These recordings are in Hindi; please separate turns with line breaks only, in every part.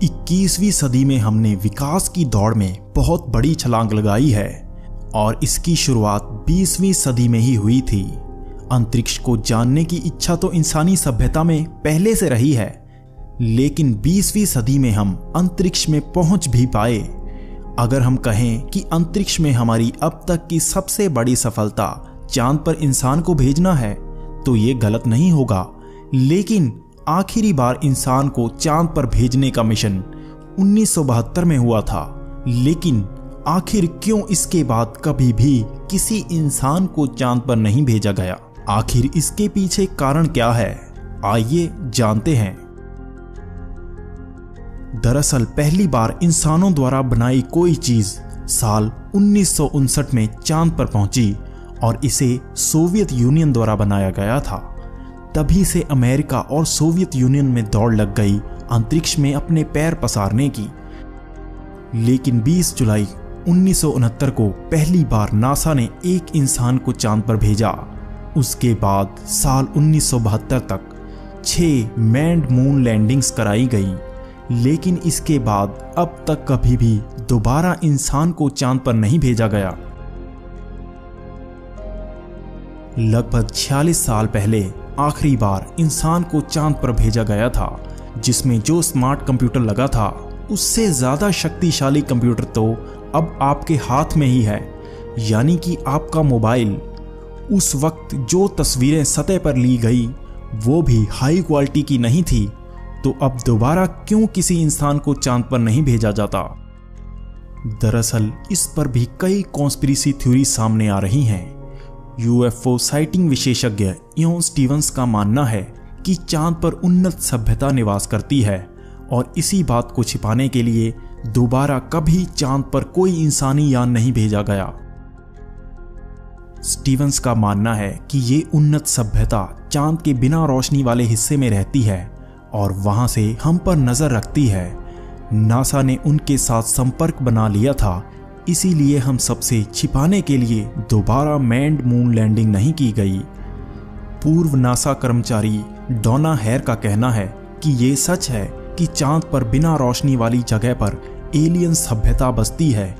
21वीं सदी में हमने विकास की दौड़ में बहुत बड़ी छलांग लगाई है और इसकी शुरुआत 20वीं सदी में ही हुई थी। अंतरिक्ष को जानने की इच्छा तो इंसानी सभ्यता में पहले से रही है, लेकिन 20वीं सदी में हम अंतरिक्ष में पहुंच भी पाए। अगर हम कहें कि अंतरिक्ष में हमारी अब तक की सबसे बड़ी सफलता चांद पर इंसान को भेजना है, तो ये गलत नहीं होगा। लेकिन आखिरी बार इंसान को चांद पर भेजने का मिशन 1972 में हुआ था, लेकिन आखिर क्यों इसके बाद कभी भी किसी इंसान को चांद पर नहीं भेजा गया? आखिर इसके पीछे कारण क्या है? आइए जानते हैं। दरअसल पहली बार इंसानों द्वारा बनाई कोई चीज साल 1959 में चांद पर पहुंची और इसे सोवियत यूनियन द्वारा बनाया गया था। तभी से अमेरिका और सोवियत यूनियन में दौड़ लग गई अंतरिक्ष में अपने पैर पसारने की। लेकिन 20 जुलाई 1969 को पहली बार नासा ने एक इंसान को चांद पर भेजा। उसके बाद साल 1972 तक 6 मैन्ड मून लैंडिंग्स कराई गई, लेकिन इसके बाद अब तक कभी भी दोबारा इंसान को चांद पर नहीं भेजा गया। लगभग 46 साल पहले आखिरी बार इंसान को चांद पर भेजा गया था, जिसमें जो स्मार्ट कंप्यूटर लगा था उससे ज्यादा शक्तिशाली कंप्यूटर तो अब आपके हाथ में ही है, यानी कि आपका मोबाइल। उस वक्त जो तस्वीरें सतह पर ली गई वो भी हाई क्वालिटी की नहीं थी, तो अब दोबारा क्यों किसी इंसान को चांद पर नहीं भेजा जाता? दरअसल इस पर भी कई कॉन्स्पिरेसी थ्योरी सामने आ रही हैं। यूएफओ साइटिंग विशेषज्ञ इयोन स्टीवंस का मानना है कि चांद पर उन्नत सभ्यता निवास करती है और इसी बात को छिपाने के लिए दोबारा कभी चांद पर कोई इंसानी यान नहीं भेजा गया। स्टीवंस का मानना है कि ये उन्नत सभ्यता चांद के बिना रोशनी वाले हिस्से में रहती है और वहां से हम पर नजर रखती है। नासा ने उनके साथ संपर्क बना लिया था, इसीलिए हम सबसे छिपाने के लिए दोबारा मैन्ड मून लैंडिंग नहीं की गई। पूर्व नासा कर्मचारी डोना हेयर का कहना है कि ये सच है कि चांद पर बिना रोशनी वाली जगह पर एलियन सभ्यता बसती है।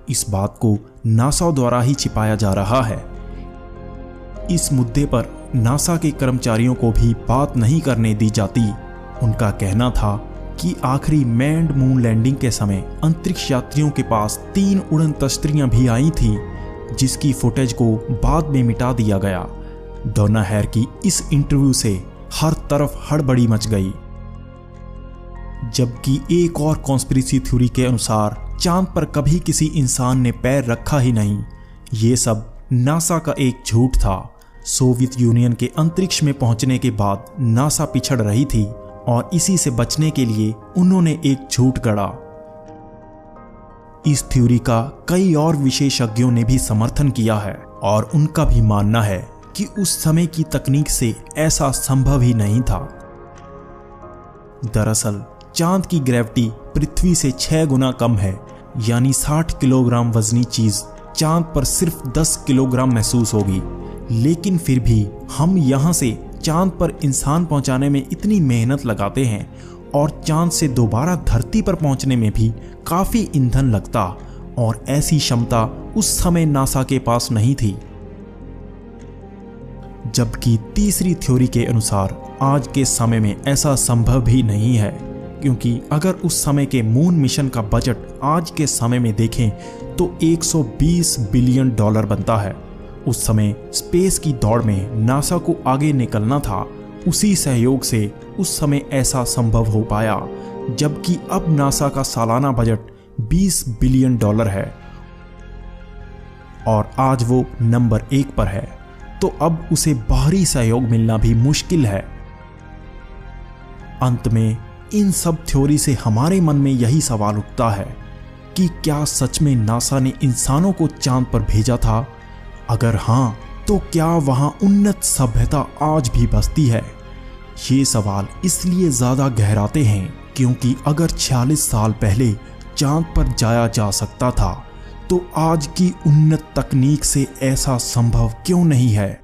इस बात को नासा द्वारा ही छिपाया जा रहा है। इस मुद्दे पर नासा के कर्मचारियों को भी बात नहीं करने दी जाती। उनका कहना था कि आखिरी मैन्ड मून लैंडिंग के समय अंतरिक्ष यात्रियों के पास 3 उड़न तस्तरियां भी आई थी, जिसकी फुटेज को बाद में मिटा दिया गया। डोना हेयर की इस इंटरव्यू से हर तरफ हड़बड़ी मच गई। जबकि एक और कॉन्स्पिरेसी थ्योरी के अनुसार चांद पर कभी किसी इंसान ने पैर रखा ही नहीं। ये सब नासा का एक झूठ था। सोवियत यूनियन के अंतरिक्ष में पहुंचने के बाद नासा पिछड़ रही थी और इसी से बचने के लिए उन्होंने एक झूठ गढ़ा। इस थ्योरी का कई और विशेषज्ञों ने भी समर्थन किया है और उनका भी मानना है कि उस समय की तकनीक से ऐसा संभव ही नहीं था। दरअसल चांद की ग्रेविटी पृथ्वी से 6 गुना कम है, यानी 60 किलोग्राम वजनी चीज चांद पर सिर्फ 10 किलोग्राम महसूस होगी। लेकिन फिर भी हम यहां से चांद पर इंसान पहुंचाने में इतनी मेहनत लगाते हैं और चांद से दोबारा धरती पर पहुंचने में भी काफी ईंधन लगता, और ऐसी क्षमता उस समय नासा के पास नहीं थी। जबकि तीसरी थ्योरी के अनुसार आज के समय में ऐसा संभव भी नहीं है, क्योंकि अगर उस समय के मून मिशन का बजट आज के समय में देखें तो 120 बिलियन डॉलर बनता है। उस समय स्पेस की दौड़ में नासा को आगे निकलना था, उसी सहयोग से उस समय ऐसा संभव हो पाया। जबकि अब नासा का सालाना बजट 20 बिलियन डॉलर है और आज वो नंबर 1 पर है, तो अब उसे बाहरी सहयोग मिलना भी मुश्किल है। अंत में इन सब थ्योरी से हमारे मन में यही सवाल उठता है कि क्या सच में नासा ने इंसानों को चांद पर भेजा था? अगर हां, तो क्या वहां उन्नत सभ्यता आज भी बसती है? ये सवाल इसलिए ज्यादा गहराते हैं क्योंकि अगर 46 साल पहले चांद पर जाया जा सकता था, तो आज की उन्नत तकनीक से ऐसा संभव क्यों नहीं है?